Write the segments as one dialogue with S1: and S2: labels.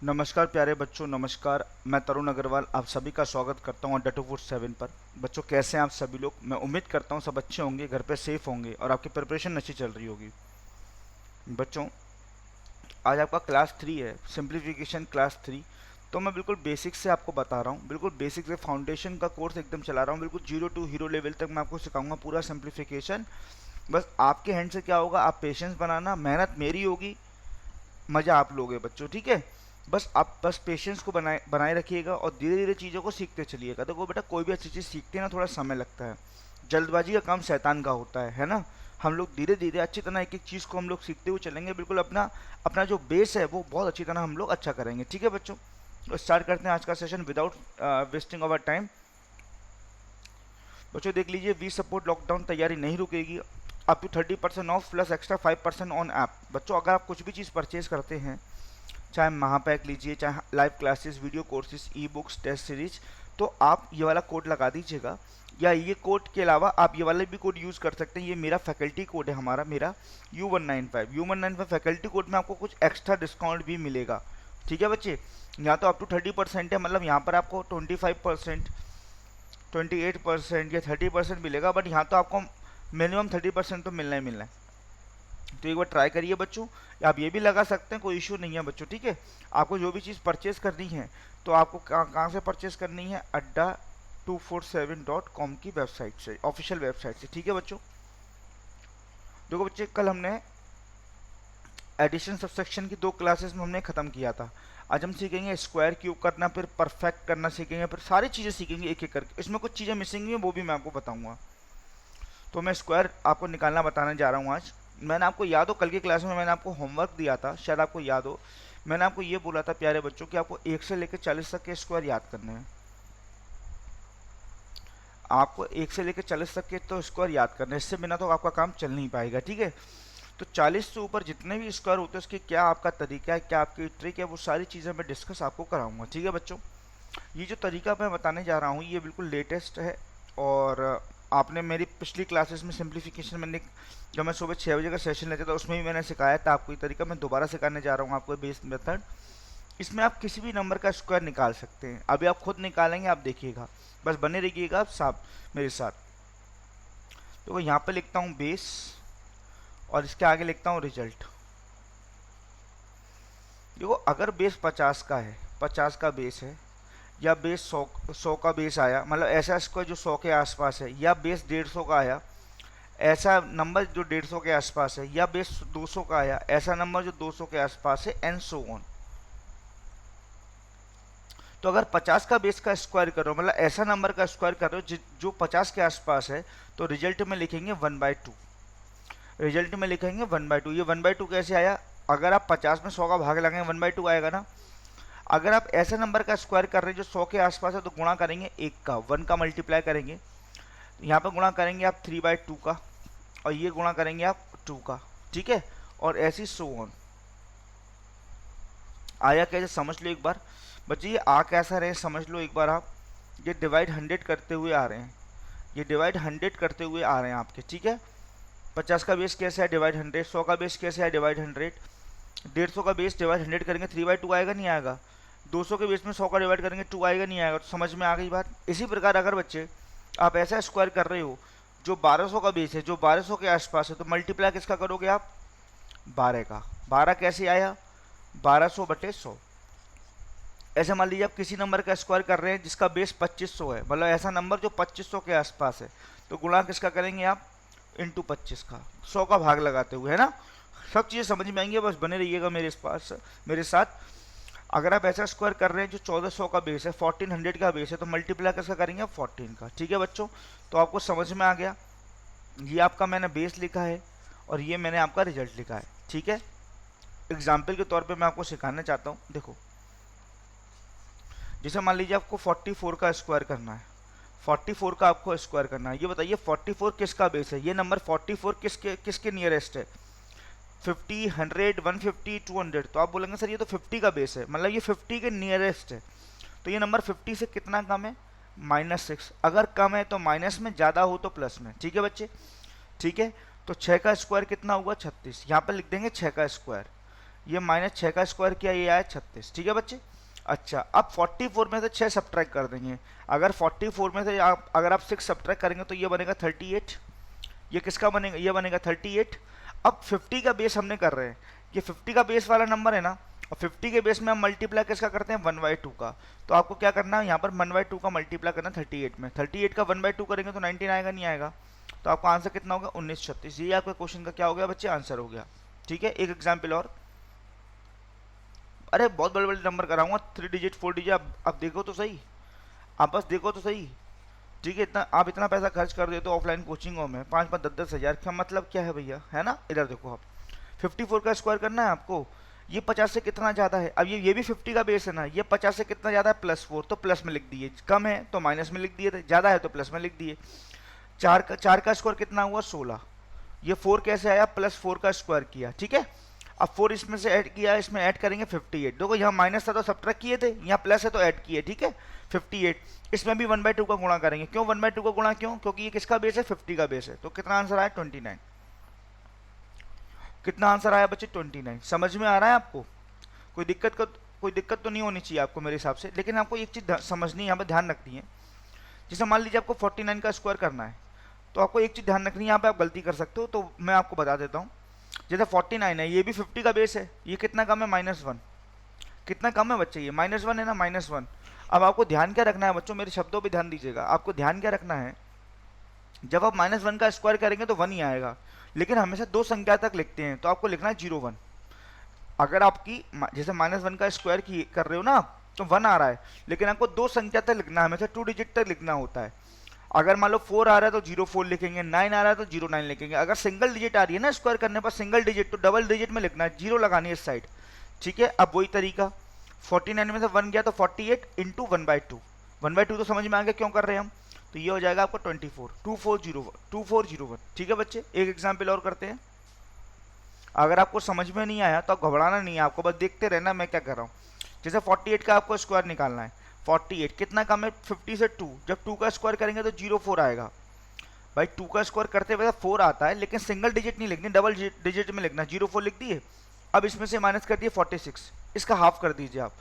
S1: नमस्कार प्यारे बच्चों, नमस्कार। मैं तरुण अग्रवाल आप सभी का स्वागत करता हूँ अड्डा 247 पर। बच्चों, कैसे हैं आप सभी लोग? मैं उम्मीद करता हूँ सब अच्छे होंगे, घर पे सेफ होंगे और आपकी प्रिपरेशन अच्छी चल रही होगी। बच्चों, आज आपका क्लास 3 है, सिंप्लीफिकेशन क्लास 3। तो मैं बिल्कुल बेसिक से आपको बता रहा हूँ, बिल्कुल बेसिक से फाउंडेशन का कोर्स एकदम चला रहा हूँ। बिल्कुल जीरो टू हीरो लेवल तक मैं आपको सिखाऊंगा पूरा सिंप्लीफिकेशन। बस आपके हैंड से क्या होगा, आप पेशेंस बनाना, मेहनत मेरी होगी, मज़ा आप लोगे बच्चों, ठीक है। बस आप बस पेशेंस को बनाए बनाए रखिएगा और धीरे धीरे चीज़ों को सीखते चलिएगा। देखो बेटा, कोई भी अच्छी चीज़ सीखते हैं ना, थोड़ा समय लगता है। जल्दबाजी का काम शैतान का होता है ना। हम लोग धीरे धीरे अच्छी तरह एक एक चीज़ को हम लोग सीखते हुए चलेंगे। बिल्कुल अपना अपना जो बेस है वो बहुत अच्छी तरह हम लोग अच्छा करेंगे, ठीक है बच्चों। तो स्टार्ट करते हैं आज का session without wasting our time. बच्चों देख लीजिए, वी सपोर्ट लॉकडाउन, तैयारी नहीं रुकेगी। Up to 30% off plus extra 5% on app. बच्चों, अगर आप कुछ भी चीज़ परचेज करते हैं, चाहे महापैक लीजिए, चाहे live classes, video courses, e books, test series, तो आप ये वाला कोड लगा दीजिएगा। या ये कोड के अलावा आप ये वाला भी कोड यूज़ कर सकते हैं। ये मेरा फैकल्टी कोड है, हमारा मेरा U195 फैकल्टी कोड में आपको कुछ एक्स्ट्रा डिस्काउंट भी मिलेगा, ठीक है बच्चे। यहाँ तो अप टू 30% है, मतलब यहाँ पर आपको 25%, 28% या 30% मिलेगा, बट यहाँ तो आपको मिनिमम 30% तो मिलना ही मिलना है। तो एक बार ट्राई करिए बच्चों। आप ये भी लगा सकते हैं, कोई इशू नहीं है बच्चों, ठीक है। आपको जो भी चीज़ परचेज करनी है तो आपको कहाँ से परचेज करनी है, अड्डा 247.com की वेबसाइट से, ऑफिशियल वेबसाइट से, ठीक है बच्चों। देखो बच्चे, कल हमने एडिशन सबसेक्शन की 2 क्लासेस में हमने ख़त्म किया था। आज हम सीखेंगे स्क्वायर क्यूब करना, फिर परफेक्ट करना सीखेंगे, फिर सारी चीज़ें सीखेंगे एक एक करके। इसमें कुछ चीज़ें मिसिंग हैं, वो भी मैं आपको बताऊंगा। तो मैं स्क्वायर आपको निकालना बताने जा रहा हूँ आज। मैंने आपको याद हो, कल की क्लास में मैंने आपको होमवर्क दिया था, शायद आपको याद हो। मैंने आपको ये बोला था प्यारे बच्चों कि आपको 1 से लेकर 40 तक के स्क्वायर याद करने हैं। आपको 1 से लेकर 40 तक के तो स्क्वायर याद करने हैं, इससे बिना तो आपका काम चल नहीं पाएगा, ठीक है। तो 40 से ऊपर जितने भी स्क्वायर होते हैं, उसके क्या आपका तरीका है, क्या आपकी ट्रिक है, वो सारी चीज़ें मैं डिस्कस आपको कराऊंगा, ठीक है बच्चों। ये जो तरीका मैं बताने जा रहा हूँ ये बिल्कुल लेटेस्ट है। और आपने मेरी पिछली क्लासेस में सिंप्लीफिकेशन, मैंने जब मैं सुबह 6 बजे का सेशन लेता था उसमें भी मैंने सिखाया था आपको ये तरीका। मैं दोबारा सिखाने जा रहा हूँ आपको बेस मेथड। इसमें आप किसी भी नंबर का स्क्वायर निकाल सकते हैं। अभी आप खुद निकालेंगे, आप देखिएगा, बस बने रहिएगा आप साहब मेरे साथ। तो यहाँ पे लिखता हूँ बेस और इसके आगे लिखता हूँ रिजल्ट। देखो, अगर बेस 50 का है, 50 का बेस है, या बेस 100 का बेस आया, मतलब ऐसा स्क्वायर जो 100 के आसपास है, या बेस 150 का आया, ऐसा नंबर जो 150 के आसपास है, या बेस 200 का आया, ऐसा नंबर जो 200 के आसपास है, एंड सो ऑन। तो अगर 50 का बेस का स्क्वायर करो, मतलब ऐसा नंबर का स्क्वायर करो जो 50 के आसपास है, तो रिजल्ट में लिखेंगे 1/2। रिजल्ट में लिखेंगे 1/2। ये 1/2 कैसे आया? अगर आप 50 में 100 का भाग लगाएंगे 1/2 आएगा ना। अगर आप ऐसे नंबर का स्क्वायर कर रहे हैं जो 100 के आसपास है, तो गुणा करेंगे 1 का, 1 का मल्टीप्लाई करेंगे, यहाँ पर गुणा करेंगे आप 3/2 का, और ये गुणा करेंगे आप 2 का, ठीक है। और ऐसी सो ऑन। आया कैसे समझ लो एक बार बच्चे, ये आ कैसा रहे समझ लो एक बार आप। ये डिवाइड 100 करते हुए आ रहे हैं, ये डिवाइड 100 करते हुए आ रहे हैं आपके, ठीक है। 50 का बेस कैसे है, डिवाइड 100। 100 का बेस कैसे है, डिवाइड 100। 150 का बेस डिवाइड 100 करेंगे 3/2 आएगा, नहीं आएगा। 200 के बेस में 100 का डिवाइड करेंगे 2 आएगा, नहीं आएगा। तो समझ में आ गई बात। इसी प्रकार अगर बच्चे आप ऐसा स्क्वायर कर रहे हो जो 1200 का बेस है, जो 1200 के आसपास है, तो मल्टीप्लाई किसका करोगे आप, 12 का। 12 कैसे आया, 1200/100। ऐसे मान लीजिए आप किसी नंबर का स्क्वायर कर रहे हैं जिसका बेस 2500 है, मतलब ऐसा नंबर जो 2500 के आसपास है, तो गुणा किसका करेंगे आप, इंटू 25 का, 100 का भाग लगाते हुए, है ना। सब चीज़ें समझ में आएंगी, बस बने रहिएगा मेरे पास मेरे साथ। अगर आप ऐसा स्क्वायर कर रहे हैं जो 1400 का बेस है, 1400 का बेस है, तो मल्टीप्लाई किसका करेंगे आप, 14 का, ठीक है बच्चों। तो आपको समझ में आ गया, ये आपका मैंने बेस लिखा है और ये मैंने आपका रिजल्ट लिखा है, ठीक है। एग्जाम्पल के तौर पे मैं आपको सिखाना चाहता हूँ। देखो, जैसे मान लीजिए आपको 44 का स्क्वायर करना है, 44 का आपको स्क्वायर करना है। ये बताइए 44 किसका बेस है, ये नंबर 44 किसके किसके नियरेस्ट है, 50, 100, 150, 200। तो आप बोलेंगे सर ये तो 50 का बेस है, मतलब ये 50 के नियरेस्ट है। तो ये नंबर 50 से कितना कम है, -6। अगर कम है तो माइनस में, ज़्यादा हो तो प्लस में, ठीक है बच्चे, ठीक है। तो 6 का स्क्वायर कितना हुआ, 36। यहाँ पर लिख देंगे 6 का स्क्वायर। ये -6 का स्क्वायर किया, ये आया 36। ठीक है बच्चे। अच्छा, अब 44 में से 6 सब्ट्रैक्ट कर देंगे। अगर 44 में से अगर आप 6 सब्ट्रैक्ट करेंगे तो ये बनेगा 38। ये किसका बनेगा? ये बनेगा 38। अब 50 का बेस हमने कर रहे हैं, ये 50 का बेस वाला नंबर है ना, और 50 के बेस में हम मल्टीप्लाई किसका करते हैं? 1/2 का। तो आपको क्या करना है यहाँ पर? 1/2 का मल्टीप्लाई करना 38 में। 38 का 1/2 करेंगे तो 19 आएगा, नहीं आएगा? तो आपका आंसर कितना होगा? 1936। ये आपके क्वेश्चन का क्या हो गया बच्चे? आंसर हो गया। ठीक है, एक एग्जाम्पल और। अरे बहुत बड़े बड़े नंबर कराऊंगा, 3 डिजिट 4 डिजिट। अब देखो तो सही, आप बस देखो तो सही। ठीक है, इतना आप इतना पैसा खर्च कर देते हो ऑफलाइन कोचिंगों में, 5-5 10-10 हज़ार का मतलब क्या है भैया, है ना? इधर देखो आप, 54 का स्क्वायर करना है आपको। ये 50 से कितना ज़्यादा है? अब ये भी 50 का बेस है ना, ये 50 से कितना ज़्यादा है? +4, तो प्लस में लिख दिए। कम है तो माइनस में लिख दिए थे, ज़्यादा है तो प्लस में लिख दिए। 4 का स्क्वायर कितना हुआ? 16। ये 4 कैसे आया? +4 का स्क्वायर किया। ठीक है, अब 4 इसमें से ऐड किया, इसमें ऐड करेंगे 58। देखो यहाँ माइनस था तो सब्ट्रैक्ट किए थे, यहाँ प्लस है तो ऐड किए। ठीक है, 58। इसमें भी 1/2 का गुणा करेंगे। क्यों 1/2 का गुणा? क्यों? क्योंकि ये किसका बेस है? 50 का बेस है। तो कितना आंसर आया? 29। कितना आंसर आया बच्चे? 29। समझ में आ रहा है आपको? कोई दिक्कत तो नहीं होनी चाहिए आपको मेरे हिसाब से। लेकिन आपको एक चीज़ समझनी, यहाँ पर ध्यान रखनी है। जैसे मान लीजिए आपको 49 का स्क्वायर करना है, तो आपको एक चीज़ ध्यान रखनी है, यहाँ पे आप गलती कर सकते हो, तो मैं आपको बता देता हूँ। जैसे 49 है, ये भी 50 का बेस है, ये कितना कम है? -1। कितना कम है बच्चे? ये -1 है ना, -1। अब आपको ध्यान क्या रखना है बच्चों, मेरे शब्दों पे ध्यान दीजिएगा। आपको ध्यान क्या रखना है, जब आप -1 का स्क्वायर करेंगे तो 1 ही आएगा, लेकिन हमेशा 2 संख्या तक लिखते हैं, तो आपको लिखना है 01। अगर आपकी जैसे -1 का स्क्वायर की कर रहे हो ना, तो 1 आ रहा है, लेकिन आपको 2 संख्या तक लिखना है, हमेशा 2 डिजिट तक लिखना होता है। अगर मान लो 4 आ रहा है तो 04 लिखेंगे, 9 आ रहा है तो 09 लिखेंगे। अगर सिंगल डिजिट आ रही है ना स्क्वायर करने पर, सिंगल डिजिट, तो डबल डिजिट में लिखना है, 0 लगानी है इस साइड। ठीक है, अब वही तरीका, 49 में से 1 गया तो 48 इंटू 1/2। 1/2 तो समझ में आ गया क्यों कर रहे हैं हम। तो ये हो जाएगा आपका 24, 2401। ठीक है बच्चे, एक एग्जाम्पल और करते हैं। अगर आपको समझ में नहीं आया तो आप घबराना नहीं है, आपको बस देखते रहना मैं क्या कर रहा हूँ। जैसे 48 का आपको स्क्वायर निकालना है, 48 कितना कम है? 50 से 2, जब 2 का स्क्वायर करेंगे तो 04 आएगा। भाई 2 का स्क्वायर करते हुए 4 आता है, लेकिन सिंगल डिजिट नहीं लिखनी, डबल डिजिट में लिखना। 04 लिख दिए। अब इसमें से माइनस कर दिए 46, इसका हाफ कर दीजिए आप,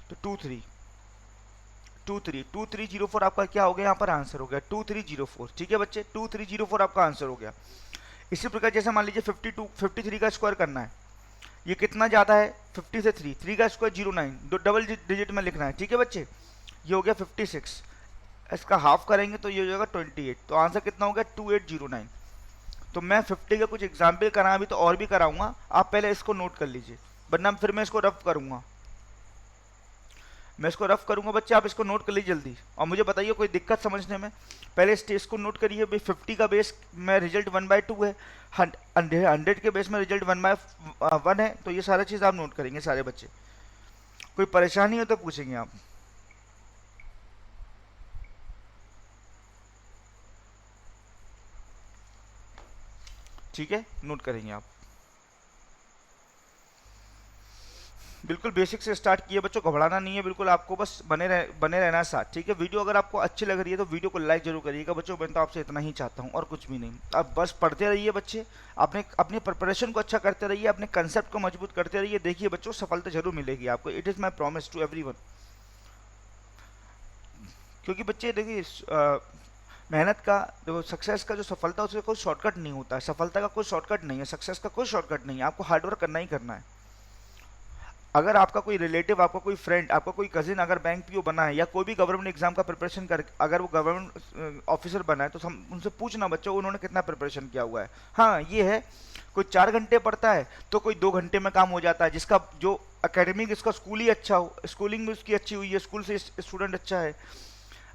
S1: तो 2304 आपका क्या हो गया? यहाँ पर आंसर हो गया 2304। ठीक है बच्चे, 2304 आपका आंसर हो गया। इसी प्रकार जैसे मान लीजिए 53 का स्क्वायर करना है, ये कितना ज़्यादा है? 50 से 3 का स्क्वायर 09, दो डबल डिजिट में लिखना है। ठीक है बच्चे, ये हो गया 56, इसका हाफ करेंगे तो ये हो जाएगा 28। तो आंसर कितना हो गया? 2809। तो मैं 50 का कुछ एग्जाम्पल करा, अभी तो और भी कराऊंगा, आप पहले इसको नोट कर लीजिए, वरना फिर मैं इसको रफ करूंगा। मैं इसको रफ करूंगा बच्चे, आप इसको नोट कर लीजिए जल्दी, और मुझे बताइए कोई दिक्कत समझने में। पहले स्टेज को नोट करिए। भाई 50 का बेस में रिजल्ट 1/2 है, 100 के बेस में रिजल्ट 1/1 है, तो ये सारा चीज़ आप नोट करेंगे सारे बच्चे। कोई परेशानी हो तो पूछेंगे आप। ठीक है, नोट करेंगे आप। बिल्कुल बेसिक से स्टार्ट किए बच्चों, घबराना नहीं है बिल्कुल, आपको बस बने रहना है साथ। ठीक है, वीडियो अगर आपको अच्छी लग रही है तो वीडियो को लाइक जरूर करिएगा बच्चों, मैं तो आपसे इतना ही चाहता हूँ और कुछ भी नहीं। आप बस पढ़ते रहिए बच्चे, अपनी प्रिपरेशन को अच्छा करते रहिए, अपने कंसेप्ट को मजबूत करते रहिए। देखिए बच्चों, सफलता जरूर मिलेगी आपको, it is my promise to everyone. क्योंकि बच्चे देखिए, मेहनत का देखो, सक्सेस का जो सफलता है उसका कोई शॉर्टकट नहीं होता है, सफलता का कोई शॉर्टकट नहीं है, सक्सेस का कोई शॉर्टकट नहीं है, आपको हार्डवर्क करना ही करना है। अगर आपका कोई रिलेटिव, आपका कोई फ्रेंड, आपका कोई कजिन अगर बैंक पीओ बना है, या कोई भी गवर्नमेंट एग्जाम का प्रिपरेशन कर, अगर वो गवर्नमेंट ऑफिसर बना है, तो हम उनसे पूछना बच्चों उन्होंने कितना प्रिपरेशन किया हुआ है। हाँ ये है, कोई 4 घंटे पढ़ता है तो कोई 2 घंटे में काम हो जाता है, जिसका जो अकेडमिक, इसका स्कूल ही अच्छा हो, स्कूलिंग भी उसकी अच्छी हुई है, स्कूल से स्टूडेंट अच्छा है,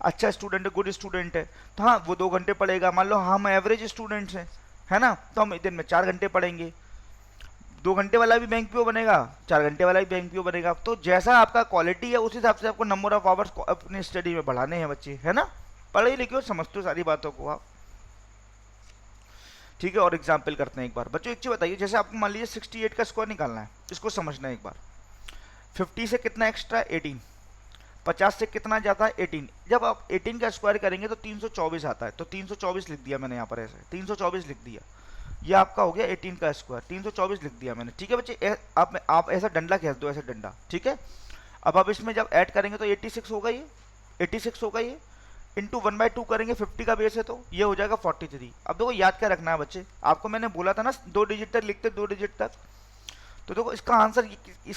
S1: अच्छा स्टूडेंट है, गुड स्टूडेंट है, तो हाँ वो 2 घंटे पढ़ेगा। मान लो हम एवरेज स्टूडेंट्स हैं, है ना, तो हम दिन में 4 घंटे पढ़ेंगे। 2 घंटे वाला भी बैंक पीओ बनेगा, 4 घंटे वाला भी बैंक पीओ बनेगा। तो जैसा आपका क्वालिटी है उस हिसाब से आपको नंबर ऑफ आवर्स अपनी स्टडी में बढ़ाने हैं बच्चे, है ना। पढ़े लिखे हो, समझते हो सारी बातों को आप। ठीक है, और एग्जाम्पल करते हैं एक बार बच्चों। एक चीज बताइए, जैसे आपको मान लीजिए 68 का स्कोर निकालना है, इसको समझना है एक बार। 50 से कितना एक्स्ट्रा? 18। 50 से कितना जाता है? 18। जब आप 18 का स्क्वायर करेंगे तो 324 आता है, तो 324 लिख दिया मैंने यहाँ पर, ऐसे 324 लिख दिया। ये आपका हो गया 18 का स्क्वायर, 324 लिख दिया मैंने, ठीक है बच्चे। आप ऐसा डंडा खींच दो, ऐसा डंडा, ठीक है। अब आप इसमें जब ऐड करेंगे तो 86 होगा, ये 86 होगा, ये इंटू 1/2 करेंगे, 50 का बेस है तो ये हो जाएगा 43। अब देखो याद क्या रखना है बच्चे, आपको मैंने बोला था ना 2 डिजिट तक लिखते, 2 डिजिट तक। तो देखो इसका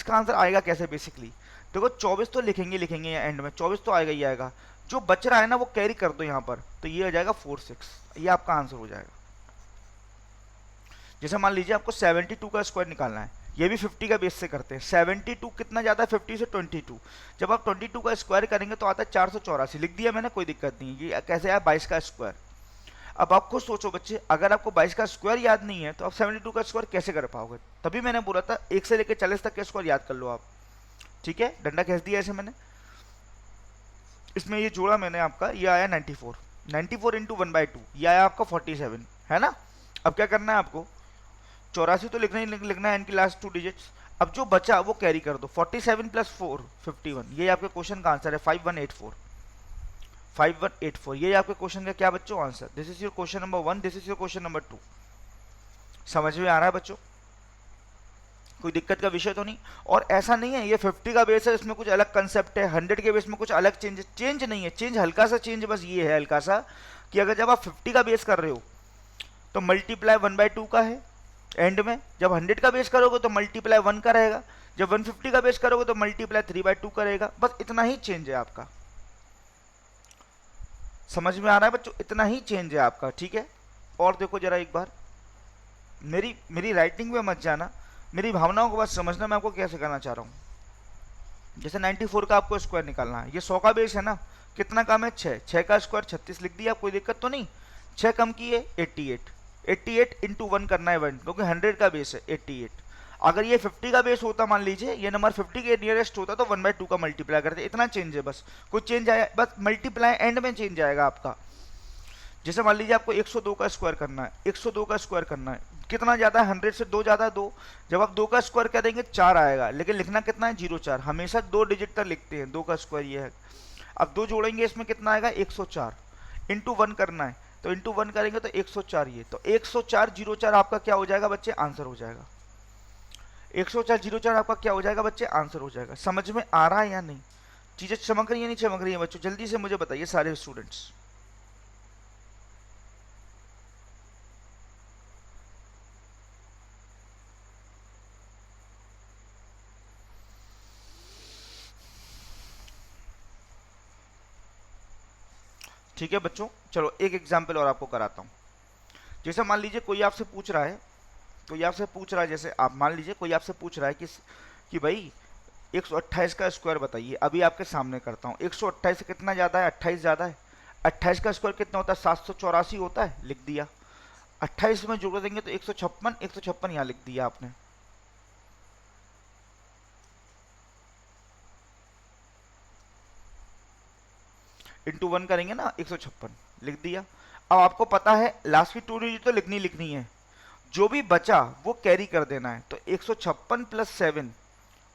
S1: आंसर आएगा कैसे बेसिकली, देखो 24 तो लिखेंगे लिखेंगे एंड में, 24 तो आएगा ही आएगा, जो बच रहा है ना वो कैरी कर दो यहाँ पर, तो ये हो जाएगा 46, ये आपका आंसर हो जाएगा। जैसे मान लीजिए आपको 72 का स्क्वायर निकालना है, ये भी 50 का बेस से करते हैं। 72 कितना जाता है 50 से 22, जब आप 22 का स्क्वायर करेंगे तो आता है 484, लिख दिया मैंने, कोई दिक्कत नहीं। ये कैसे आया 22 का स्क्वायर। अब आप खुद सोचो बच्चे, अगर आपको 22 का स्क्वायर याद नहीं है तो आप 72 का स्क्वायर कैसे कर पाओगे। तभी मैंने बोला था 1 से लेकर 40 तक के स्क्वायर याद कर लो आप, ठीक है। डंडा खींच दिया ऐसे मैंने, इसमें ये जोड़ा मैंने आपका, ये आया 94, 94 इंटू 1/2, ये आया आपका 47, है ना। अब क्या करना है आपको, 84 तो लिखना ही लिखना है इनकी लास्ट 2 डिजिट्स। अब जो बचा वो कैरी कर दो, 47 प्लस 4 51, ये आपके क्वेश्चन का आंसर है 5184, 5184, ये आपके क्वेश्चन का क्या बच्चों answer. This is your question number 1, this is your question number 2। समझ में आ रहा है बच्चों, कोई दिक्कत का विषय तो नहीं। और ऐसा नहीं है ये 50 का बेस है, इसमें कुछ अलग कंसेप्ट है, 100 के बेस में कुछ अलग चेंज नहीं है, चेंज हल्का सा चेंज बस ये है हल्का सा, कि अगर जब आप 50 का बेस कर रहे हो तो मल्टीप्लाई 1/2 का है एंड में, जब 100 का बेस करोगे तो मल्टीप्लाई 1 का रहेगा, जब 150 का बेस करोगे तो मल्टीप्लाई 3/2 का रहेगा, बस इतना ही चेंज है आपका। समझ में आ रहा है बच्चों, इतना ही चेंज है आपका, ठीक है। और देखो जरा एक बार, मेरी राइटिंग में मत जाना, मेरी भावनाओं को बस समझना, मैं आपको क्या सिखाना चाह रहा हूँ। जैसे 94 का आपको स्क्वायर निकालना है, ये 100 का बेस है ना, कितना कम है 6, 6 का स्क्वायर 36 लिख दिया, कोई दिक्कत तो नहीं। 6 कम की है 88, 88 इंटू 1 करना है 1, क्योंकि 100 का बेस है 88। अगर ये 50 का बेस होता, मान लीजिए ये नंबर 50 के नियरेस्ट होता तो 1/2 का मल्टीप्लाई करते, इतना चेंज है बस, कोई चेंज आया बस मल्टीप्लाई एंड में चेंज आएगा आपका। जैसे मान लीजिए आपको 102 का स्क्वायर करना है, 102 का स्क्वायर करना है, कितना ज्यादा है 100 से 2 ज्यादा है 2, जब आप 2 का स्क्वायर करेंगे 4 आएगा, लेकिन लिखना कितना है 04, हमेशा 2 डिजिट तक लिखते हैं, 2 का स्क्वायर ये है। अब 2 जोड़ेंगे इसमें कितना आएगा 104, इंटू 1 करना है तो इंटू 1 करेंगे तो 104, ये तो 104 आपका क्या हो जाएगा बच्चे आंसर हो जाएगा। 104 आपका क्या हो जाएगा बच्चे आंसर हो जाएगा। समझ में आ रहा है या नहीं, चीजें चमक रही है नहीं चमक रही है बच्चों, जल्दी से मुझे बताइए सारे स्टूडेंट्स। ठीक है बच्चों, चलो एक एग्जाम्पल और आपको कराता हूँ। जैसे मान लीजिए कोई आपसे पूछ रहा है, जैसे आप मान लीजिए कोई आपसे पूछ रहा है कि भाई 128 का स्क्वायर बताइए, अभी आपके सामने करता हूँ। 128 से कितना ज़्यादा है 28 ज़्यादा है, 28 का स्क्वायर कितना होता है 784 होता है, लिख दिया। 28 में जोड़ देंगे तो 156, 156 यहाँ लिख दिया आपने। इंटू 1 करेंगे ना 156 लिख दिया। अब आपको पता है लास्ट की 2 डिजिट तो लिखनी है, जो भी बचा वो कैरी कर देना है, तो 156 प्लस 7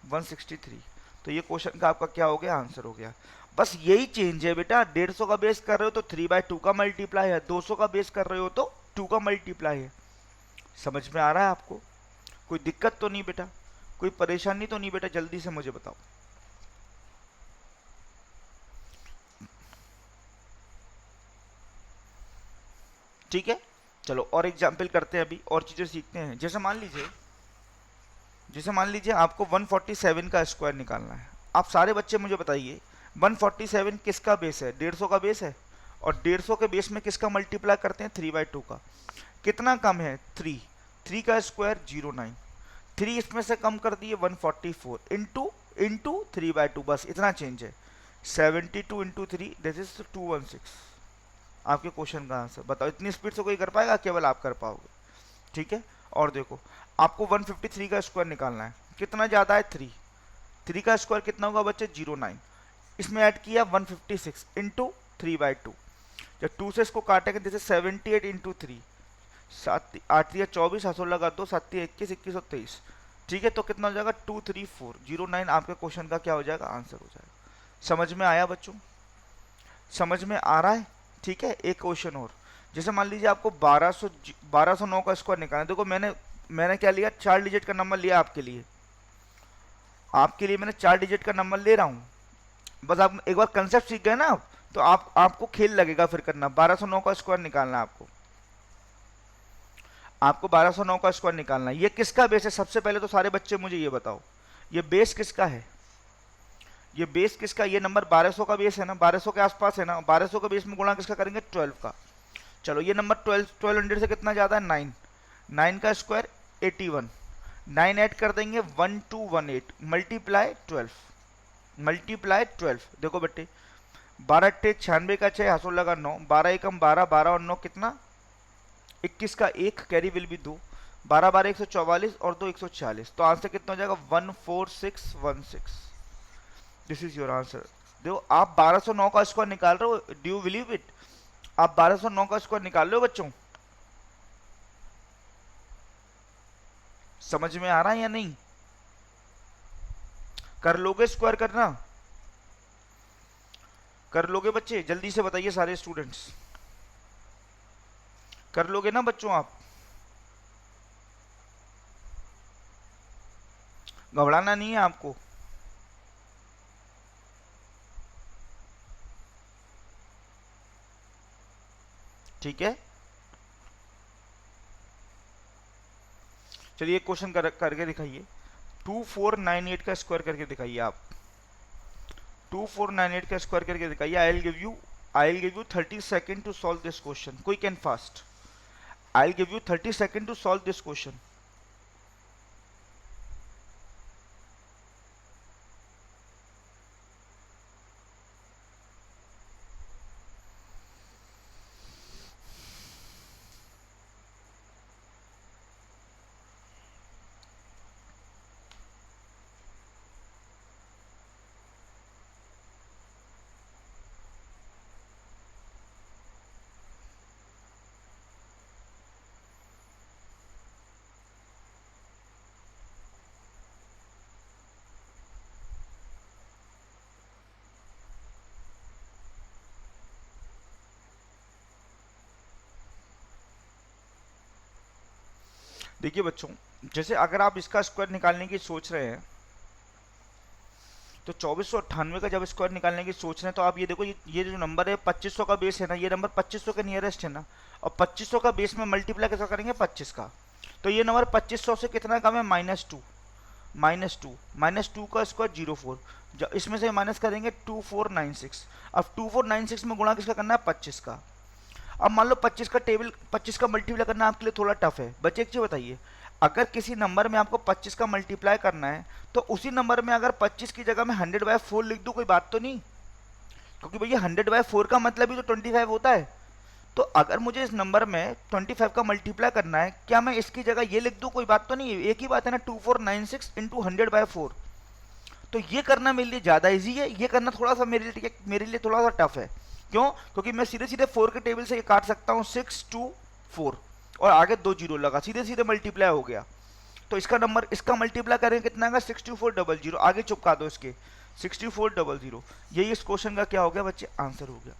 S1: 163, तो ये क्वेश्चन का आपका क्या हो गया आंसर हो गया। बस यही चेंज है बेटा, 150 का बेस कर रहे हो तो 3/2 का मल्टीप्लाई है, 200 का बेस कर रहे हो तो 2 का मल्टीप्लाई है। समझ में आ रहा है आपको, कोई दिक्कत तो नहीं बेटा, कोई परेशानी तो नहीं बेटा, जल्दी से मुझे बताओ। ठीक है, चलो और एग्जाम्पल करते हैं, अभी और चीजें सीखते हैं। जैसे मान लीजिए आपको 147 का स्क्वायर निकालना है। आप सारे बच्चे मुझे बताइए 147 किसका बेस है 150 का बेस है, और 150 के बेस में किसका मल्टीप्लाई करते हैं 3/2 का। कितना कम है 3, 3 का स्क्वायर 09, 3 इसमें से कम कर दिए 144 इंटू 3/2, बस इतना चेंज है। 72 इंटू 3 दिस इज 216, आपके क्वेश्चन का आंसर बताओ। इतनी स्पीड से कोई कर पाएगा, केवल आप कर पाओगे। ठीक है, और देखो आपको 153 का स्क्वायर निकालना है, कितना ज्यादा है 3, 3 का स्क्वायर कितना होगा बच्चे 09, इसमें ऐड किया 156 इंटू 3/2, जब 2 से इसको काटेंगे जैसे 78 इंटू 3, 7 8 24, 8 लगा 2, 7 21, 21 और 23। ठीक है, तो कितना हो जाएगा 23409, आपके क्वेश्चन का क्या हो जाएगा आंसर हो जाएगा। समझ में आया बच्चों, समझ में आ रहा है। ठीक है, एक क्वेश्चन और, जैसे मान लीजिए आपको 1209 का स्क्वायर निकालना है। देखो मैंने क्या लिया, 4 डिजिट का नंबर लिया आपके लिए मैंने 4 डिजिट का नंबर ले रहा हूँ। बस आप एक बार कंसेप्ट सीख गए ना आप, तो आपको खेल लगेगा फिर करना। 1209 का स्क्वायर निकालना है आपको 1209 का स्क्वायर निकालना है। ये किसका बेस है? सबसे पहले तो सारे बच्चे मुझे ये बताओ, ये बेस किसका है? ये बेस किसका? ये नंबर 1200 का बेस है ना, 1200 के आसपास है ना। 1200 का बेस में गुणा किसका करेंगे? 12 का। चलो ये नंबर 1200 से कितना ज्यादा है? 9। 9 का स्क्वायर 81। 9 ऐड कर देंगे 1218 मल्टीप्लाई 12। देखो बेटे 12 अट्ठे 96 का 6 हासुल लगा 9, 12 एकम 12, 12 और 9 कितना? 21 का 1 कैरी विल भी 2, 12 12 144 और 2 146। तो आंसर कितना हो जाएगा? 14616। This is your answer. देखो आप 1209 का स्क्वायर निकाल रहे हो, डू यू बिलीव इट? आप 1209 का स्क्वायर निकाल रहे हो बच्चों, समझ में आ रहा है या नहीं? कर लोगे स्क्वायर करना? कर लोगे बच्चे? जल्दी से बताइए सारे स्टूडेंट्स, कर लोगे ना बच्चों आप? घबराना नहीं है आपको। ठीक है, चलिए क्वेश्चन करके दिखाइए। 2498 का स्क्वायर करके दिखाइए आप। 2498 का स्क्वायर करके दिखाइए। I will give you 30 second to solve this question, quick and fast. I will give you 30 second to solve this question. देखिए बच्चों, जैसे अगर आप इसका स्क्वायर निकालने की सोच रहे हैं, तो 2498 का जब स्क्वायर निकालने की सोच रहे हैं, तो आप ये देखो, ये जो नंबर है 2500 का बेस है ना, ये नंबर 2500 के नियरेस्ट है ना, और 2500 का बेस में मल्टीप्लाई कैसा करेंगे? 25 का। तो ये नंबर 2500 से कितना कम है? -2। -2 का स्क्वायर 04। जब इसमें से माइनस करेंगे 2496। अब 2496 में गुणा किसका करना है? 25 का। अब मान लो 25 का मल्टीप्लाई करना आपके लिए थोड़ा टफ है। बच्चे एक चीज बताइए, अगर किसी नंबर में आपको 25 का मल्टीप्लाई करना है, तो उसी नंबर में अगर 25 की जगह में 100/4 लिख दूं, कोई बात तो नहीं? क्योंकि भैया 100/4 का मतलब ही तो 25 होता है। तो अगर मुझे इस नंबर में 25 का मल्टीप्लाई करना है, क्या मैं इसकी जगह ये लिख दूं? कोई बात तो नहीं है, एक ही बात है ना, 2496 इंटू 100/4। तो ये करना मेरे लिए ज्यादा इजी है, ये करना थोड़ा सा मेरे लिए थोड़ा सा टफ है। क्यों? क्योंकि मैं सीधे सीधे 4 के टेबल से ये काट सकता हूँ, 624 और आगे 2 जीरो लगा, सीधे सीधे मल्टीप्लाई हो गया। तो इसका मल्टीप्लाई करेंगे कितना का? 62400, आगे चुपका दो इसके, 62400। यही इस क्वेश्चन का क्या हो गया बच्चे? आंसर हो गया।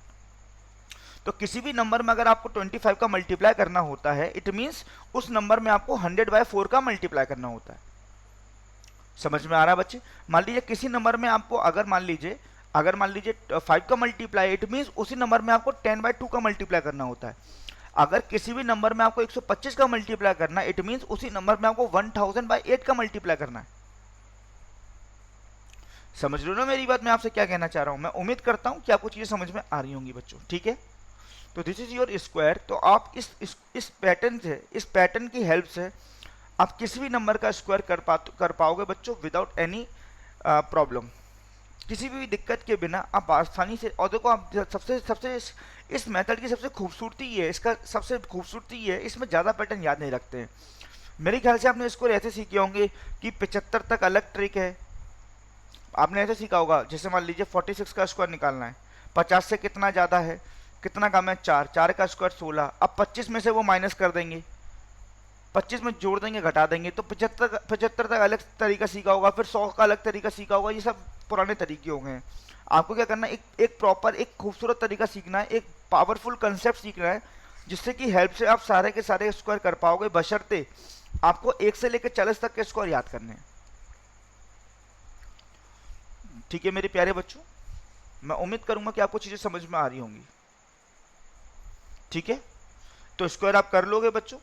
S1: तो किसी भी नंबर में अगर आपको 25 का मल्टीप्लाई करना होता है, इट मीन्स उस नंबर में आपको 100/4 का मल्टीप्लाई करना होता है। समझ में आ रहा है बच्चे? मान लीजिए किसी नंबर में आपको अगर मान लीजिए 5 का मल्टीप्लाई, इट मीन्स उसी नंबर में आपको 10/2 का मल्टीप्लाई करना होता है। अगर किसी भी नंबर में आपको 125 का मल्टीप्लाई करना है, इट मीन्स उसी नंबर में आपको 1000/8 का मल्टीप्लाई करना है। समझ लो ना मेरी बात, मैं आपसे क्या कहना चाह रहा हूं। मैं उम्मीद करता हूं कि आपको चीजें समझ में आ रही होंगी बच्चों। ठीक है, तो दिस इज योर स्क्वायर। तो आप इस पैटर्न की हेल्प से आप किसी भी नंबर का स्क्वायर कर पाओगे बच्चों, विदाउट एनी प्रॉब्लम। किसी भी दिक्कत के बिना आप आसानी से। और देखो आप सबसे इस मेथड की सबसे खूबसूरती ये है, इसमें ज़्यादा पैटर्न याद नहीं रखते हैं। मेरे ख्याल से आपने इसको ऐसे सीखे होंगे कि 75 तक अलग ट्रिक है। आपने ऐसे सीखा होगा, जैसे मान लीजिए 46 का स्क्वायर निकालना है, 50 से कितना ज़्यादा है, कितना कम है? 4। 4 का स्क्वायर 16। अब 25 में से वो माइनस कर देंगे, 25 में जोड़ देंगे, घटा देंगे। तो 75 तक अलग तरीका सीखा होगा, फिर 100 का अलग तरीका सीखा होगा। ये सब पुराने तरीके हो गए। आपको क्या करना है, एक प्रॉपर एक खूबसूरत तरीका सीखना है, एक पावरफुल कंसेप्ट सीखना है, जिससे कि हेल्प से आप सारे के सारे स्क्वायर कर पाओगे, बशर्ते आपको 1 से लेकर 40 तक के स्क्वायर याद करने हैं। ठीक है मेरे प्यारे बच्चों, मैं उम्मीद करूंगा कि आपको चीजें समझ में आ रही होंगी। ठीक है, तो स्क्वायर आप कर लोगे बच्चों,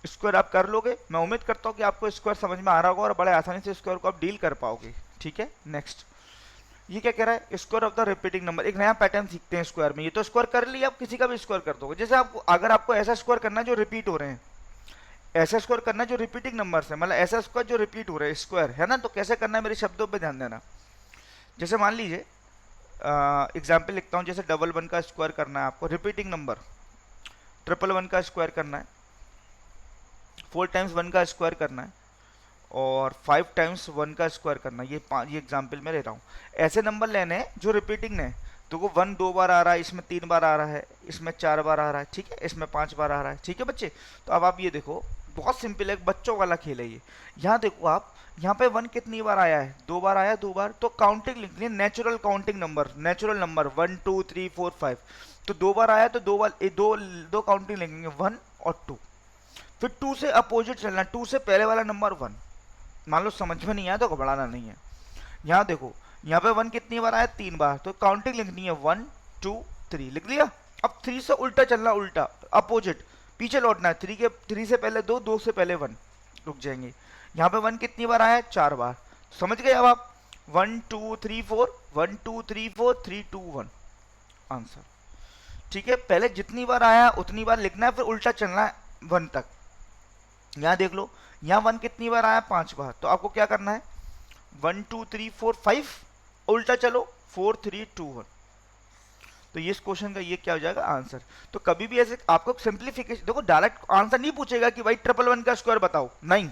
S1: स्क्वायर आप कर लोगे। मैं उम्मीद करता हूं कि आपको स्क्वायर समझ में आ रहा होगा और बड़े आसानी से स्क्वायर को आप डील कर पाओगे। ठीक है, नेक्स्ट ये क्या कह रहा है, square of the repeating number. एक नया पैटर्न सीखते हैं स्क्वायर में। ये तो स्क्वायर कर लिया, आप किसी का भी स्क्वायर कर दोगे। जैसे आपको, अगर आपको ऐसा स्क्वायर करना है जो रिपीट हो रहे हैं, ऐसा स्क्वायर करना है जो रिपीटिंग नंबर है, मतलब ऐसा स्क्वायर जो रिपीट हो रहा है, स्क्वायर है ना, तो कैसे करना है मेरे शब्दों पे ध्यान देना। जैसे मान लीजिए एग्जाम्पल लिखता हूँ, जैसे डबल वन का स्क्वायर करना है आपको, रिपीटिंग नंबर ट्रिपल वन का स्क्वायर करना है, 4 टाइम्स 1 का स्क्वायर करना है, और 5 टाइम्स 1 का स्क्वायर करना है। ये एग्जाम्पल मैं ले रहा हूँ। ऐसे नंबर लेने हैं जो रिपीटिंग है, तो वो 1 2 बार आ रहा है, इसमें 3 बार आ रहा है, इसमें 4 बार आ रहा है, ठीक है, इसमें 5 बार आ रहा है। ठीक है बच्चे, तो अब आप ये देखो, बहुत सिंपल है, बच्चों वाला खेल है ये। यहाँ देखो आप, यहाँ पे 1 कितनी बार आया है, 2 बार आया, 2 बार, तो काउंटिंग लिखनी है, natural counting number, natural number 1 2 3 4 5, तो 2 बार आया तो 2 बार दो काउंटिंग लिखेंगे, 1 और 2। फिर 2 से अपोजिट चलना, 2 से पहले वाला नंबर 1। मान लो समझ में नहीं आया तो घबराना नहीं है। यहाँ देखो, यहाँ पे 1 कितनी बार आया, 3 बार, तो काउंटिंग लिखनी है 1 2 3, लिख लिया। अब 3 से उल्टा चलना, उल्टा अपोजिट, पीछे लौटना है, 3 से पहले 2, 2 से पहले 1, रुक जाएंगे। यहाँ पे 1 कितनी बार आया, 4 बार, समझ गए अब आप, 1 2 3 4, 1 2 3 4 3 2 1, आंसर। ठीक है, पहले जितनी बार आया उतनी बार लिखना है, फिर उल्टा चलना है 1 तक। यहाँ देख लो, यहाँ 1 कितनी बार आया, 5 बार, तो आपको क्या करना है, 1 2 3 4 5, उल्टा चलो 4 3 2 1, तो ये इस क्वेश्चन का ये क्या हो जाएगा, आंसर। तो कभी भी ऐसे आपको सिंप्लीफिकेशन, देखो डायरेक्ट आंसर नहीं पूछेगा कि भाई 111 का स्क्वायर बताओ, नहीं।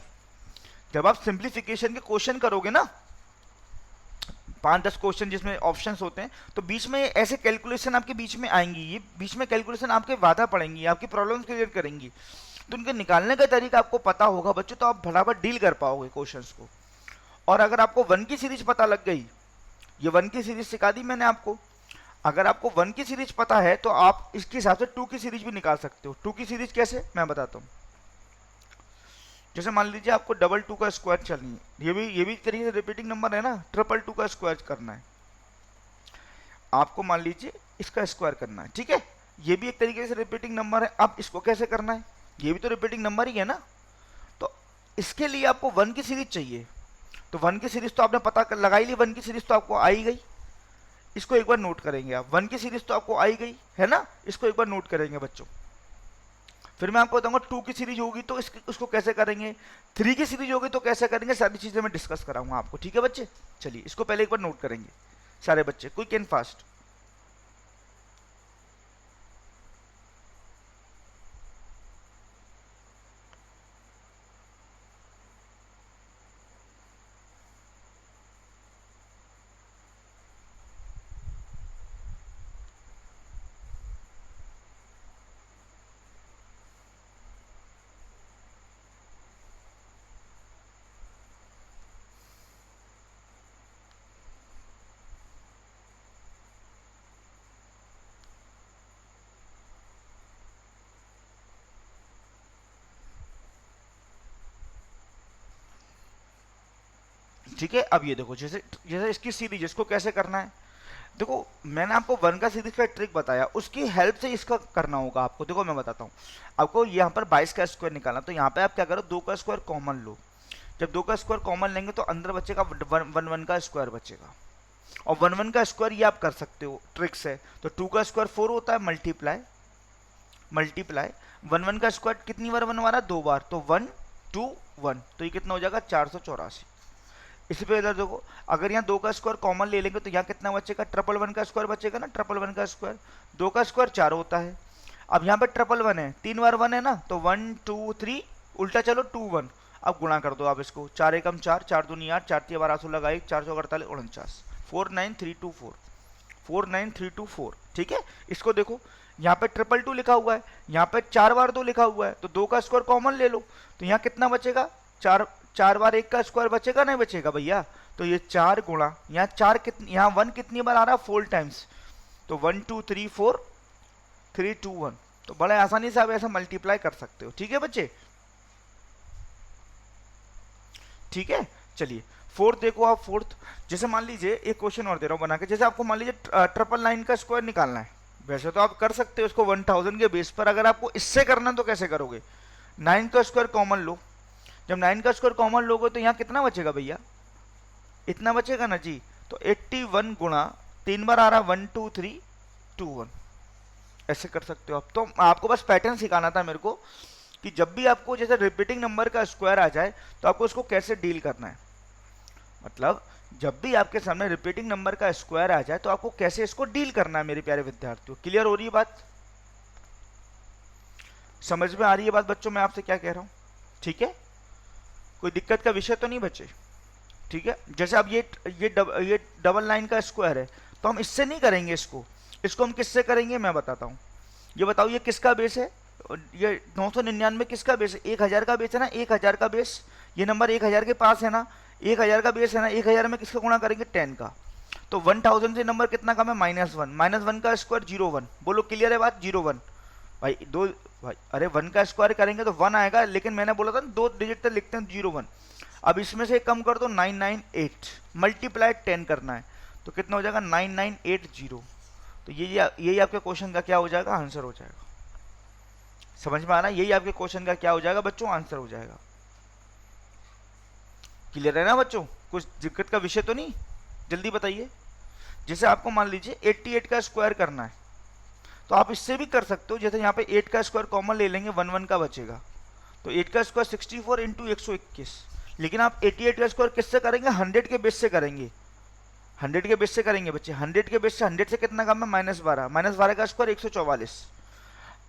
S1: जब आप सिंप्लीफिकेशन के क्वेश्चन करोगे ना, 5-10 क्वेश्चन जिसमें ऑप्शंस होते हैं, तो बीच में ऐसे कैलकुलेशन आपके बीच में आएंगी, ये बीच में कैलकुलेशन आपके बाधा पड़ेंगी, आपकी प्रॉब्लम्स क्लियर करेंगी, तो उनके निकालने का तरीका आपको पता होगा बच्चों, तो आप फटाफट डील कर पाओगे क्वेश्चंस को। और अगर आपको 1 की सीरीज पता लग गई, ये 1 की सीरीज सिखा दी मैंने आपको, अगर आपको 1 की सीरीज पता है तो आप इसके हिसाब से 2 की सीरीज भी निकाल सकते हो। 2 की सीरीज कैसे, मैं बताता हूँ। जैसे मान लीजिए आपको 2 का स्क्वायर चलनी है, ये भी तरीके से रिपीटिंग नंबर है ना, 2 का स्क्वायर करना है आपको, मान लीजिए इसका स्क्वायर करना है, ठीक है, ये भी एक तरीके से रिपीटिंग नंबर है। अब इसको कैसे करना है, ये भी तो रिपीटिंग नंबर ही है ना, तो इसके लिए आपको 1 की सीरीज चाहिए, तो 1 की सीरीज तो आपने पता कर लगाई ली, 1 की सीरीज तो आपको आई गई, इसको एक बार नोट करेंगे आप, 1 की सीरीज तो आपको आई गई है ना, इसको एक बार नोट करेंगे बच्चों। फिर मैं आपको बताऊंगा 2 की सीरीज होगी तो उसको कैसे करेंगे, 3 की सीरीज होगी तो कैसे करेंगे, सारी चीजें मैं डिस्कस कराऊंगा आपको। ठीक है बच्चे, चलिए इसको पहले एक बार नोट करेंगे सारे बच्चे, क्विक एंड फास्ट। ठीक है, अब ये देखो, जैसे जैसे इसकी सीरीज, इसको कैसे करना है, देखो मैंने आपको 1 का सीरीज का ट्रिक बताया, उसकी हेल्प से इसका करना होगा आपको। देखो मैं बताता हूँ आपको, यहाँ पर 22 का स्क्वायर निकालना, तो यहाँ पे आप क्या करो, 2 का स्क्वायर कॉमन लो। जब 2 का स्क्वायर कॉमन लेंगे तो अंदर बचेगा 1 का स्क्वायर बचेगा, और 1 का स्क्वायर ये आप कर सकते हो ट्रिक से। तो 2 का स्क्वायर 4 होता है, मल्टीप्लाई मल्टीप्लाई 1 का स्क्वायर कितनी बार 1 आ रहा है, 2 बार, तो 1 2 1, तो ये कितना हो जाएगा, 484। इसी पे इधर देखो, अगर यहाँ 2 का स्क्वायर कॉमन ले लेंगे तो यहाँ कितना बचेगा, 111 का स्क्वायर बचेगा ना, 111 का स्क्वायर, 2 का स्क्वायर 4 होता है। अब यहाँ पे 111 है, 3 बार 1 है ना, तो 1 2 3, उल्टा चलो 2 1, अब गुणा कर दो आप इसको, 4 एकम 4, 4 दूनी 8, 4 3 12 16 1, 448 49, 49324, 49324। ठीक है, इसको देखो, यहाँ पे 222 लिखा हुआ है, यहाँ पे 4 बार 2 लिखा हुआ है, तो 2 का स्क्वायर कॉमन ले लो, तो यहाँ कितना बचेगा, 4 बार 1 का स्क्वायर बचेगा, नहीं बचेगा भैया, तो ये 4 गुणा, यहाँ 4 कितनी, यहाँ 1 कितनी बार आ रहा है, 4 टाइम्स, तो 1 2 3 4 321। तो बड़े आसानी से आप ऐसा मल्टीप्लाई कर सकते हो। ठीक है बच्चे, ठीक है। चलिए फोर्थ देखो आप, फोर्थ जैसे मान लीजिए एक क्वेश्चन और दे रहा हूँ बना के, जैसे आपको मान लीजिए 999 का स्क्वायर निकालना है। वैसे तो आप कर सकते हो इसको 1000 के बेस पर, अगर आपको इससे करना तो कैसे करोगे? 9 का स्क्वायर कॉमन लो, जब 9 का स्क्वायर कॉमन लोगे तो यहाँ कितना बचेगा भैया? इतना बचेगा ना जी। तो 81 गुणा 3 बार आ रहा 12321, ऐसे कर सकते हो आप। तो आपको बस पैटर्न सिखाना था मेरे को कि जब भी आपको जैसे रिपीटिंग नंबर का स्क्वायर आ जाए तो आपको उसको कैसे डील करना है। मतलब जब भी आपके सामने रिपीटिंग नंबर का स्क्वायर आ जाए तो आपको कैसे इसको डील करना है मेरे प्यारे विद्यार्थियों। क्लियर हो रही है बात? समझ में आ रही है बात बच्चों मैं आपसे क्या कह रहा हूं? ठीक है, कोई दिक्कत का विषय तो नहीं बचे? ठीक है, जैसे अब ये डबल लाइन का स्क्वायर है तो हम इससे नहीं करेंगे, इसको हम किससे करेंगे मैं बताता हूं। ये बताओ ये किसका बेस है? ये 999 किसका बेस है? 1000 का बेस है ना, 1000 का बेस। ये नंबर 1000 के पास है ना, 1000 का बेस है ना, 1000 में किसका गुणा करेंगे? 10 का। तो 1000 से नंबर कितना कम है? -1। -1 का स्क्वायर 01। बोलो क्लियर है बात? 01 भाई दो, भाई अरे 1 का स्क्वायर करेंगे तो 1 आएगा, लेकिन मैंने बोला था ना 2 डिजिट तक लिखते हैं 01। अब इसमें से कम कर दो 998, मल्टीप्लाई 10 करना है तो कितना हो जाएगा? 9980। तो यही आपके क्वेश्चन का क्या हो जाएगा? आंसर हो जाएगा। समझ में आ रहा है? यही आपके क्वेश्चन का क्या हो जाएगा बच्चों? आंसर हो जाएगा। क्लियर है ना बच्चों? कुछ दिक्कत का विषय तो नहीं? जल्दी बताइए। जैसे आपको मान लीजिए 88 का स्क्वायर करना है तो आप इससे भी कर सकते हो। जैसे यहाँ पे 8 का स्क्वायर कॉमन ले लेंगे, 1 का बचेगा, तो 8 का स्क्वायर 64 इंटू 121। लेकिन आप 88 का स्क्वायर किससे करेंगे? 100 के बेस से करेंगे। 100 के बेस से करेंगे बच्चे। 100 के बेस से 100 से कितना कम है? -12। -12 का स्क्वायर 144।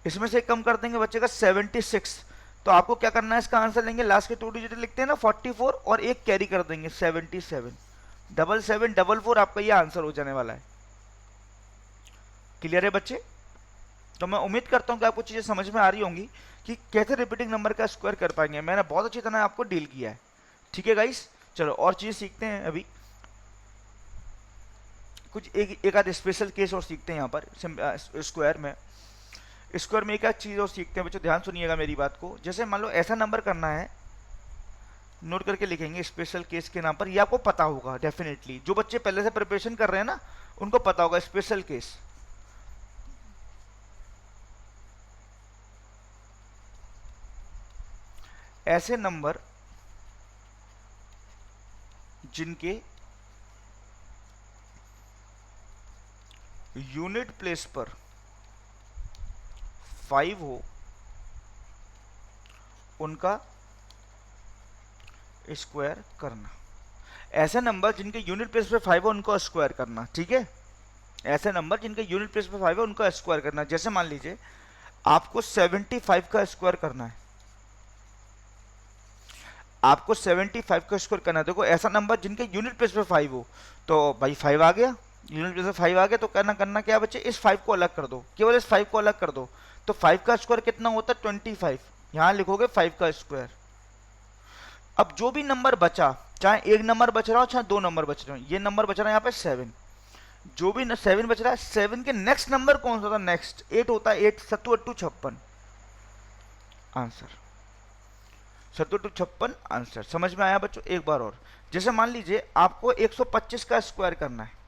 S1: इसमें से कम कर देंगे, बचेगा 76। तो आपको क्या करना है? इसका आंसर लेंगे, लास्ट के 2 डिजिट लिखते हैं ना 44, और एक कैरी कर देंगे 77। 7744 आपका ये आंसर हो जाने वाला है। क्लियर है बच्चे? तो मैं उम्मीद करता हूं कि आपको चीजें समझ में आ रही होंगी कि कैसे रिपीटिंग नंबर का स्क्वायर कर पाएंगे। मैंने बहुत अच्छी तरह आपको डील किया है। ठीक है गाइस, चलो और चीजें सीखते हैं। अभी कुछ एक आध स्पेशल केस और सीखते हैं यहाँ पर स्क्वायर में। स्क्वायर में एक आध चीज और सीखते हैं बच्चों, ध्यान सुनिएगा मेरी बात को। जैसे मान लो ऐसा नंबर करना है, नोट करके लिखेंगे स्पेशल केस के नाम पर। ये आपको पता होगा डेफिनेटली, जो बच्चे पहले से प्रिपरेशन कर रहे हैं ना उनको पता होगा स्पेशल केस। ऐसे नंबर जिनके यूनिट प्लेस पर 5 हो उनका स्क्वायर करना। ऐसे नंबर जिनके यूनिट प्लेस पे 5 हो उनको स्क्वायर करना। ठीक है, ऐसे नंबर जिनके यूनिट प्लेस पे 5 है उनको स्क्वायर करना। जैसे मान लीजिए आपको 75 का स्क्वायर करना है, आपको 75 का स्क्वायर करना है। देखो ऐसा नंबर जिनके यूनिट प्लेस पे 5 हो, तो भाई 5 आ गया, यूनिट प्लेस पे 5 आ गया, तो करना क्या बच्चे? इस 5 को अलग कर दो, केवल इस 5 को अलग कर दो। तो 5 का स्क्वायर कितना होता है? 25। यहां लिखोगे 5 का स्क्वायर। अब जो भी नंबर बचा, चाहे एक नंबर बच रहा हो चाहे 2 नंबर बच रहे हो, ये नंबर बच रहा है यहाँ पे 7, जो भी 7 बच रहा है, 7 के नेक्स्ट नंबर कौन सा होता है? नेक्स्ट 8 होता है। 8 7 8 56 आंसर। 7 8 56 आंसर। समझ में आया बच्चों? एक बार और, जैसे मान लीजिए आपको 125 का स्क्वायर करना है,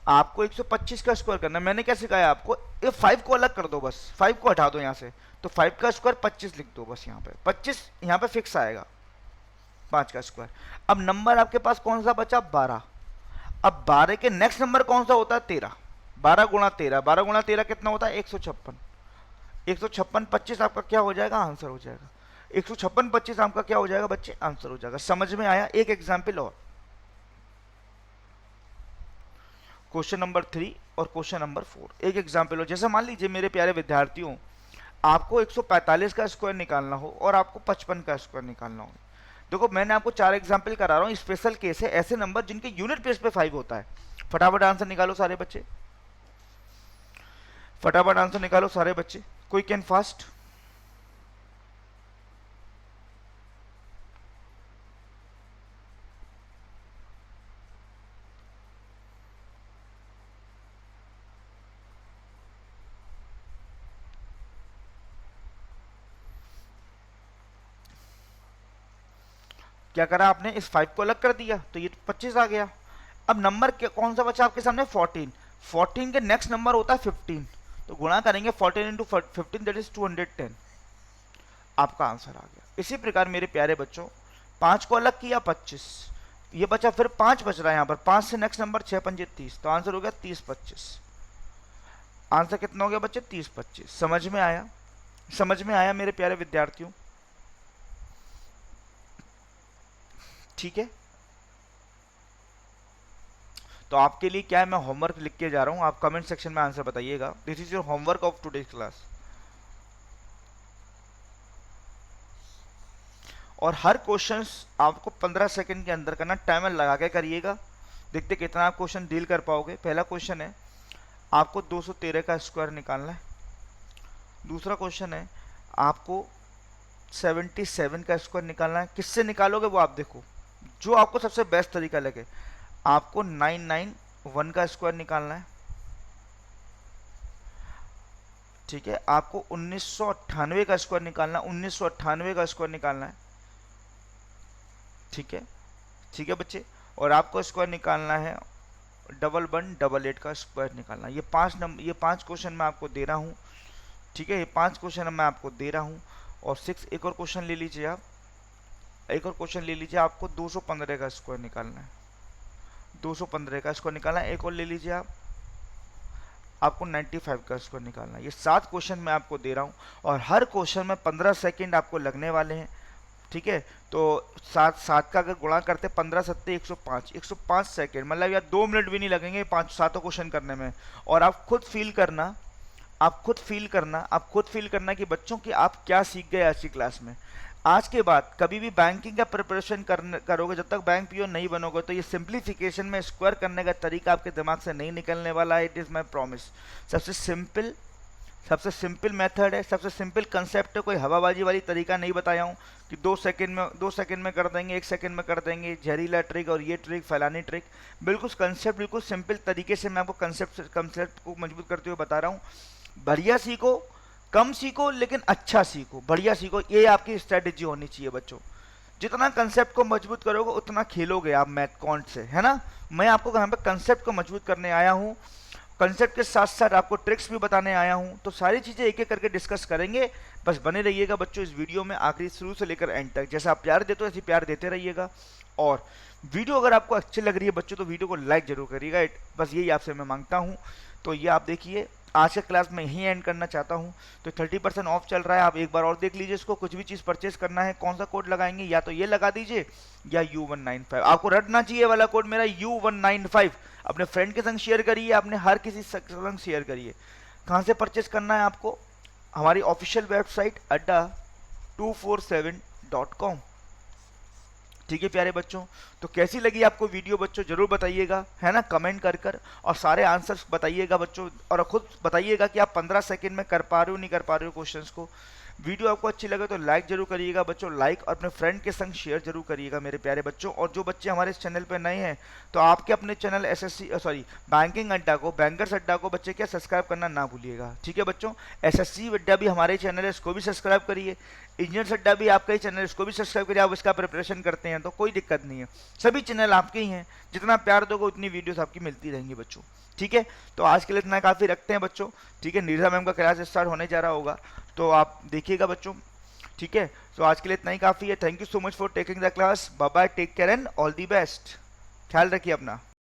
S1: आपको 125 का स्क्वायर करना है। मैंने क्या सिखाया आपको? ये 5 को अलग कर दो, बस 5 को हटा दो यहाँ से, तो 5 का स्क्वायर 25 लिख दो बस। यहाँ पे 25 यहाँ पे फिक्स आएगा, 5 का स्क्वायर। अब नंबर आपके पास कौन सा बचा? 12। अब 12 के नेक्स्ट नंबर कौन सा होता है? 13। 12 गुणा 13, 12 गुणा 13 कितना होता है? 156। 156 25 आपका क्या हो जाएगा? आंसर हो जाएगा। 156 25 आपका क्या हो जाएगा बच्चे? आंसर हो जाएगा। समझ में आया? एक एग्जाम्पल और, क्वेश्चन नंबर 3 और क्वेश्चन नंबर 4। एक एग्जाम्पल हो, जैसे मान लीजिए मेरे प्यारे विद्यार्थियों, आपको 145 का स्क्वायर निकालना हो और आपको 55 का स्क्वायर निकालना हो। देखो मैंने आपको 4 एग्जाम्पल करा रहा हूँ, स्पेशल केस है, ऐसे नंबर जिनके यूनिट प्लेस पे 5 होता है। फटाफट आंसर निकालो सारे बच्चे, फटाफट आंसर निकालो सारे बच्चे, क्विक एंड फास्ट। क्या करा आपने, इस 5 को अलग कर दिया तो ये 25 आ गया। अब नंबर कौन सा बचा आपके सामने, 14। 14 के नेक्स्ट नंबर होता है 15, तो गुणा करेंगे 14 इंटू 15, दैट इज 210। आपका आंसर आ गया। इसी प्रकार मेरे प्यारे बच्चों 5 को अलग किया 25, ये बचा, फिर 5 बच रहा है यहाँ पर, 5 से नेक्स्ट नंबर 6 पंजे 30, तो आंसर हो गया 30 25। आंसर कितना हो गया बच्चे, 30 25। समझ में आया, समझ में आया मेरे प्यारे विद्यार्थियों, ठीक है। तो आपके लिए क्या है, मैं होमवर्क लिख के जा रहा हूं, आप कमेंट सेक्शन में आंसर बताइएगा। This is your homework of today class. और हर क्वेश्चन आपको 15 सेकंड के अंदर करना, टाइमर लगा के करिएगा, देखते कितना आप क्वेश्चन डील कर पाओगे। पहला क्वेश्चन है आपको 213 का स्क्वायर निकालना है। दूसरा क्वेश्चन है आपको 77 का स्क्वायर निकालना है। किससे निकालोगे वो आप देखो, जो आपको सबसे बेस्ट तरीका लगे। आपको 991 का स्क्वायर निकालना है, ठीक है। आपको 1998 का स्क्वायर निकालना, 1998 का स्क्वायर निकालना है, ठीक है, ठीक है बच्चे। और आपको स्क्वायर निकालना है 1188 का स्क्वायर निकालना है। ये 5 क्वेश्चन मैं आपको दे रहा हूँ, ठीक है, ये 5 क्वेश्चन मैं आपको दे रहा हूँ। और 6 एक और क्वेश्चन ले लीजिए आप, एक और क्वेश्चन ले लीजिए, आपको 215 का स्क्वायर निकालना है, 215 का स्क्वायर निकालना है। एक और ले लीजिए आपको 95 का स्क्वायर निकालना है। ये 7 क्वेश्चन मैं आपको दे रहा हूँ और हर क्वेश्चन में 15 सेकंड आपको लगने वाले हैं, ठीक है। तो 7 का अगर गुणा करते 15 सत्ते 105, 105 सेकंड, मतलब यार 2 मिनट भी नहीं लगेंगे 7 क्वेश्चन करने में। और आप खुद फील करना, आप खुद फील करना कि बच्चों की आप क्या सीख गए आज की क्लास में। आज के बाद कभी भी बैंकिंग का प्रिपरेशन करोगे, जब तक बैंक पीओ नहीं बनोगे, तो ये सिंप्लीफिकेशन में स्क्वायर करने का तरीका आपके दिमाग से नहीं निकलने वाला है। It is my promise. सबसे सिंपल मेथड है, सबसे सिंपल कंसेप्ट है। कोई हवाबाजी वाली तरीका नहीं बताया हूँ कि 2 सेकंड में कर देंगे, 1 सेकंड में कर देंगे, जहरीला ट्रिक और ये ट्रिक फलानी ट्रिक। बिल्कुल कंसेप्ट बिल्कुल सिंपल तरीके से मैं आपको कंसेप्ट को मजबूत करते हुए बता रहा हूँ। बढ़िया सीखो, कम सीखो लेकिन अच्छा सीखो, बढ़िया सीखो, ये आपकी स्ट्रेटेजी होनी चाहिए बच्चों। जितना कंसेप्ट को मजबूत करोगे उतना खेलोगे आप मैथ कॉन्ट से, है ना। मैं आपको यहाँ पे कंसेप्ट को मजबूत करने आया हूँ, कंसेप्ट के साथ साथ आपको ट्रिक्स भी बताने आया हूँ। तो सारी चीज़ें एक एक करके डिस्कस करेंगे। बस बने रहिएगा बच्चों इस वीडियो में, आखिरी शुरू से लेकर एंड तक। जैसा आप प्यार देते हो ऐसे प्यार देते रहिएगा। और वीडियो अगर आपको अच्छी लग रही है बच्चों तो वीडियो को लाइक जरूर करिएगा, बस यही आपसे मैं मांगता हूँ। तो ये आप देखिए, आज का क्लास मैं यहीं एंड करना चाहता हूँ। तो 30% ऑफ चल रहा है, आप एक बार और देख लीजिए इसको। कुछ भी चीज़ परचेस करना है, कौन सा कोड लगाएंगे, या तो ये लगा दीजिए या U195। आपको रटना चाहिए वाला कोड मेरा U195। अपने फ्रेंड के संग शेयर करिए, अपने हर किसी संग शेयर करिए। कहाँ से परचेस करना है आपको, हमारी ऑफिशियल वेबसाइट adda247.com, ठीक है प्यारे बच्चों। तो कैसी लगी आपको वीडियो बच्चों जरूर बताइएगा, है ना, कमेंट कर और सारे आंसर्स बताइएगा बच्चों। और खुद बताइएगा कि आप 15 सेकंड में कर पा रहे हो नहीं कर पा रहे हो क्वेश्चंस को। वीडियो आपको अच्छी लगे तो लाइक जरूर करिएगा बच्चों, लाइक और अपने फ्रेंड के संग शेयर जरूर करिएगा मेरे प्यारे बच्चों। और जो बच्चे हमारे इस चैनल पे नए हैं तो आपके अपने चैनल बैंकिंग अड्डा को, बैंकर्स अड्डा को बच्चे क्या सब्सक्राइब करना ना भूलिएगा, ठीक है बच्चों। SSC अड्डा भी हमारे चैनल है, इसको भी सब्सक्राइब करिए। इंजीनियर्स अड्डा भी आपका ही चैनल है, इसको भी सब्सक्राइब करिए। आप इसका प्रिपरेशन करते हैं तो कोई दिक्कत नहीं है, सभी चैनल आपके ही हैं। जितना प्यार दोगे उतनी वीडियोस आपकी मिलती रहेंगी बच्चों, ठीक है। तो आज के लिए इतना काफ़ी रखते हैं बच्चों, ठीक है। नीरजा मैम का क्लास स्टार्ट होने जा रहा होगा तो आप देखिएगा बच्चों, ठीक है। तो आज के लिए इतना ही काफ़ी है। Thank you so much for taking the class. Bye bye, take care and all the best. ख्याल रखिए अपना।